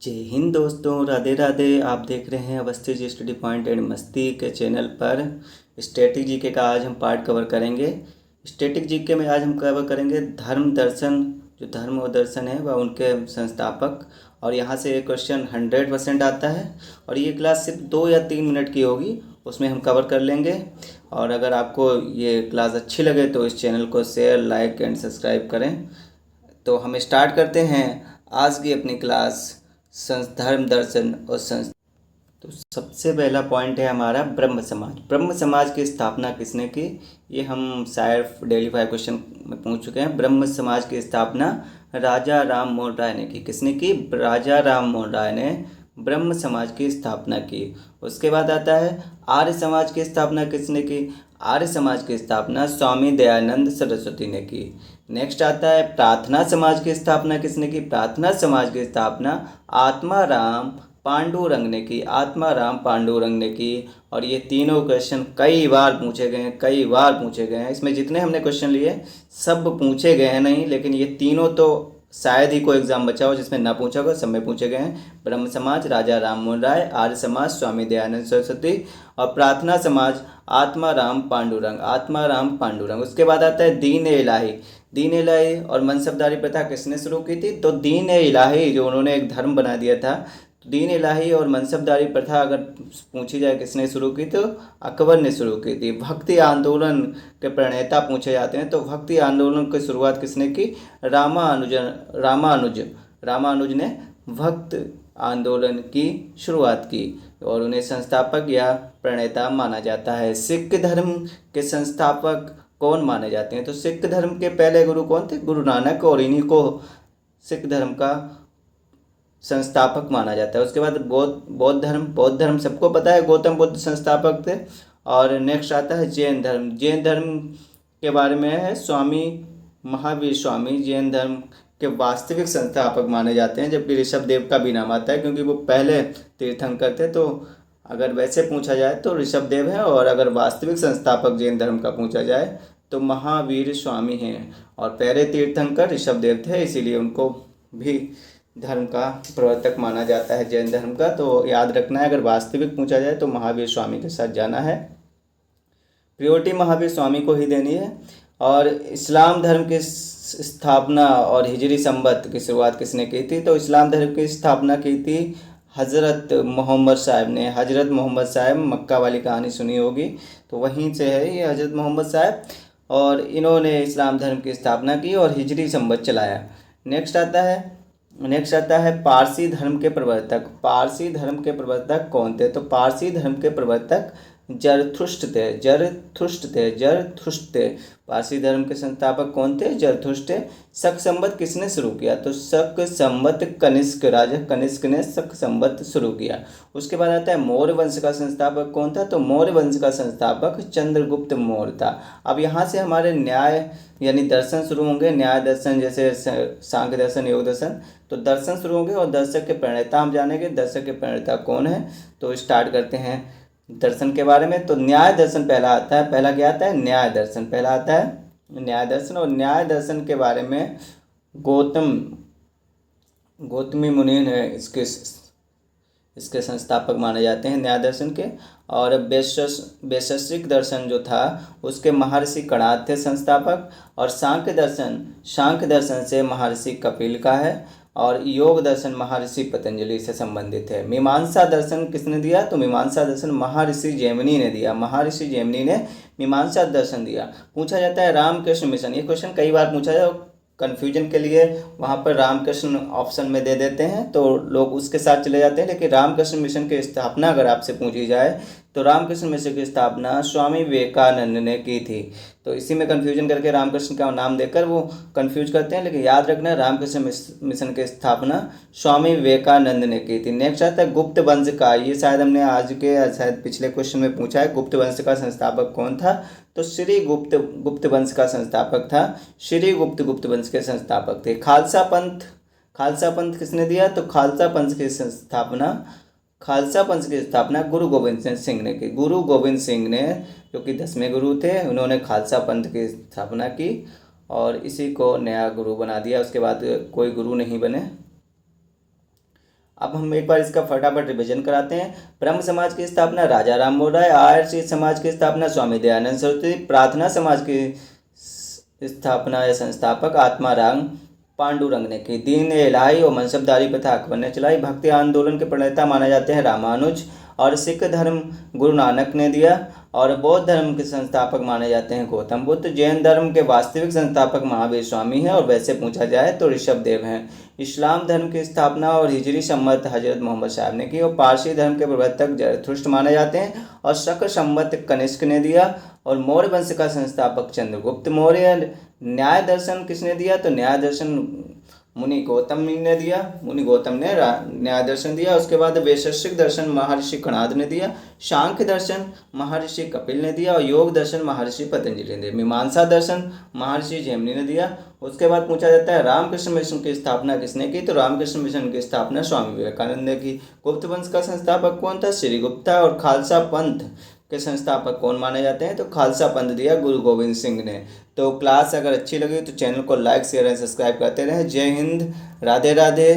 जय हिंद दोस्तों, राधे राधे। आप देख रहे हैं Awasthi ji study point and मस्ती के चैनल पर। स्टैटिक जीके का आज हम पार्ट कवर करेंगे। स्टैटिक जीके में आज हम कवर करेंगे धर्म दर्शन। जो धर्म और दर्शन है वह उनके संस्थापक। और यहाँ से एक क्वेश्चन 100% आता है और ये क्लास सिर्फ 2 या 3 मिनट की होगी, उसमें हम कवर कर लेंगे। और अगर आपको ये क्लास अच्छी लगे तो इस चैनल को शेयर, लाइक एंड सब्सक्राइब करें। तो हम स्टार्ट करते हैं आज की अपनी क्लास धर्म दर्शन और संस्था। तो सबसे पहला पॉइंट है हमारा ब्रह्म समाज। ब्रह्म समाज की स्थापना किसने की? ये हम शायद डेली 5 क्वेश्चन में पूछ चुके हैं। ब्रह्म समाज की स्थापना राजा राम मोहन राय ने की। किसने की? राजा राम मोहन राय ने ब्रह्म समाज की स्थापना की। उसके बाद आता है आर्य समाज की स्थापना किसने की? आर्य समाज की स्थापना स्वामी दयानंद सरस्वती ने की। नेक्स्ट आता है प्रार्थना समाज की स्थापना किसने की? प्रार्थना समाज की स्थापना आत्माराम पांडुरंग ने की। आत्माराम पांडुरंग ने की। और ये तीनों क्वेश्चन कई बार पूछे गए हैं। इसमें जितने हमने क्वेश्चन लिए सब पूछे गए हैं नहीं, लेकिन ये तीनों तो शायद ही कोई एग्जाम बचा हो जिसमें ना पूछा होगा, सब में पूछे गए हैं। ब्रह्म समाज राजा राम मोहन राय, आर्य समाज स्वामी दयानंद सरस्वती और प्रार्थना समाज आत्माराम पांडुरंग। उसके बाद आता है दीन इलाही। दीन इलाही और मनसबदारी प्रथा किसने शुरू की थी? तो दीन इलाही जो उन्होंने एक धर्म बना दिया था। तो दीन इलाही और मनसबदारी प्रथा अगर पूछी जाए किसने शुरू की, तो अकबर ने शुरू की थी। भक्ति आंदोलन के प्रणेता पूछे जाते हैं, तो भक्ति आंदोलन की शुरुआत किसने की? रामानुज ने भक्त आंदोलन की शुरुआत की और उन्हें संस्थापक या प्रणेता माना जाता है। सिख धर्म के संस्थापक कौन माने जाते हैं? तो सिख धर्म के पहले गुरु कौन थे? गुरु नानक, और इन्हीं को सिख धर्म का संस्थापक माना जाता है। उसके बाद बौद्ध धर्म सबको पता है, गौतम बुद्ध संस्थापक थे। और नेक्स्ट आता है जैन धर्म। जैन धर्म के बारे में है स्वामी महावीर स्वामी जैन धर्म के वास्तविक संस्थापक माने जाते हैं, जबकि ऋषभ देव का भी नाम आता है क्योंकि वो पहले तीर्थंकर थे। तो अगर वैसे पूछा जाए तो ऋषभ देव है, और अगर वास्तविक संस्थापक जैन धर्म का पूछा जाए तो महावीर स्वामी हैं। और पहले तीर्थंकर ऋषभ देव थे, इसीलिए उनको भी धर्म का प्रवर्तक माना जाता है जैन धर्म का। तो याद रखना है, अगर वास्तविक पूछा जाए तो महावीर स्वामी के साथ जाना है। प्रियोरिटी महावीर स्वामी को ही देनी है। और इस्लाम धर्म की स्थापना और हिजरी संवत की शुरुआत किसने की थी? तो इस्लाम धर्म की स्थापना की थी हज़रत मोहम्मद साहब ने। हज़रत मोहम्मद साहब, मक्का वाली कहानी सुनी होगी, तो वहीं से है ये हज़रत मोहम्मद साहब। और इन्होंने इस्लाम धर्म की स्थापना की और हिजरी संवत चलाया। नेक्स्ट आता है पारसी धर्म के प्रवर्तक। पारसी धर्म के प्रवर्तक कौन थे? तो पारसी धर्म के प्रवर्तक जरथुष्ट थे। पारसी धर्म के संस्थापक कौन थे? जरथुष्ट थे। शक संवत किसने शुरू किया? तो शक संवत कनिष्क, राजा कनिष्क ने शक संवत शुरू किया। उसके बाद आता है मौर्य वंश का संस्थापक कौन था? तो मौर्य वंश का संस्थापक चंद्रगुप्त मौर्य था। अब यहाँ से हमारे न्याय यानी दर्शन शुरू होंगे। न्याय दर्शन जैसे सांख्य दर्शन, योग दर्शन, तो दर्शन शुरू होंगे और दर्शक के प्रणेता हम जानेंगे। दर्शक के प्रणेता कौन है? तो स्टार्ट करते हैं दर्शन के बारे में। तो न्याय दर्शन पहला आता है। पहला क्या आता है? न्याय दर्शन पहला आता है, न्याय दर्शन। और न्याय दर्शन के बारे में गौतमी मुनि ने इसके संस्थापक माने जाते हैं न्याय दर्शन के। और वैशेषिक दर्शन जो था उसके महर्षि कणाद थे संस्थापक। और सांख्य दर्शन से महर्षि कपिल का है। और योग दर्शन महर्षि पतंजलि से संबंधित है। मीमांसा दर्शन किसने दिया? तो मीमांसा दर्शन महर्षि जैमिनी ने दिया। महर्षि जैमिनी ने मीमांसा दर्शन दिया। पूछा जाता है रामकृष्ण मिशन। ये क्वेश्चन कई बार पूछा जाए, कन्फ्यूजन के लिए वहाँ पर रामकृष्ण ऑप्शन में दे देते हैं तो लोग उसके साथ चले जाते हैं। लेकिन रामकृष्ण मिशन की स्थापना अगर आपसे पूछी जाए तो रामकृष्ण मिशन की स्थापना स्वामी विवेकानंद ने की थी। तो इसी में कन्फ्यूजन करके रामकृष्ण का नाम देकर वो कन्फ्यूज करते हैं, लेकिन याद रखना रामकृष्ण मिशन की स्थापना स्वामी विवेकानंद ने की थी। नेक्स्ट आता है गुप्त वंश का। ये शायद हमने आज के शायद पिछले क्वेश्चन में पूछा है, गुप्त वंश का संस्थापक कौन था? तो श्री गुप्त वंश का संस्थापक था। श्री गुप्त वंश के संस्थापक थे। खालसा पंथ किसने दिया? तो खालसा पंथ की स्थापना गुरु गोविंद सिंह ने की। गुरु गोविंद सिंह ने, जो कि 10वें गुरु थे, उन्होंने खालसा पंथ की स्थापना की और इसी को नया गुरु बना दिया। उसके बाद कोई गुरु नहीं बने। अब हम एक बार इसका फटाफट रिवीजन कराते हैं। ब्रह्म समाज की स्थापना राजा राम मोहन राय, आर्य समाज की स्थापना स्वामी दयानंद सरस्वती, प्रार्थना समाज की स्थापना या संस्थापक आत्माराम पांडुरंग ने की, दीन इलाही और मनसबदारी प्रथा अकबर ने चलाई, भक्ति आंदोलन के प्रणेता माने जाते हैं रामानुज, और सिख धर्म गुरु नानक ने दिया, और बौद्ध धर्म के संस्थापक माने जाते हैं गौतम बुद्ध, जैन धर्म के वास्तविक संस्थापक महावीर स्वामी हैं और वैसे पूछा जाए तो ऋषभ देव हैं, इस्लाम धर्म की स्थापना और हिजरी सम्मत हजरत मोहम्मद साहब ने की, और पारसी धर्म के प्रवर्तक जरथुष्ट माने जाते हैं, और शक सम्मत कनिष्क ने दिया, और मौर्य वंश का संस्थापक चंद्रगुप्त मौर्य। न्याय दर्शन किसने दिया, तो न्याय दर्शन मुनि गौतम ने दिया, मुनि गौतम ने न्याय दर्शन दिया। उसके बाद वैशेषिक दर्शन महर्षि कणाद ने दिया, सांख्य दर्शन महर्षि कपिल ने दिया, और योग दर्शन महर्षि पतंजलि ने दिया, मीमांसा दर्शन महर्षि जैमिनी ने दिया। उसके बाद पूछा जाता है रामकृष्ण मिशन की स्थापना किसने की, तो रामकृष्ण मिशन की स्थापना स्वामी विवेकानंद ने की। गुप्त वंश का संस्थापक कौन था, श्री गुप्ता, और खालसा पंथ के संस्थापक कौन माने जाते हैं, तो खालसा पंथ दिया गुरु गोविंद सिंह ने। तो क्लास अगर अच्छी लगी तो चैनल को लाइक शेयर एंड सब्सक्राइब करते रहें। जय हिंद, राधे राधे।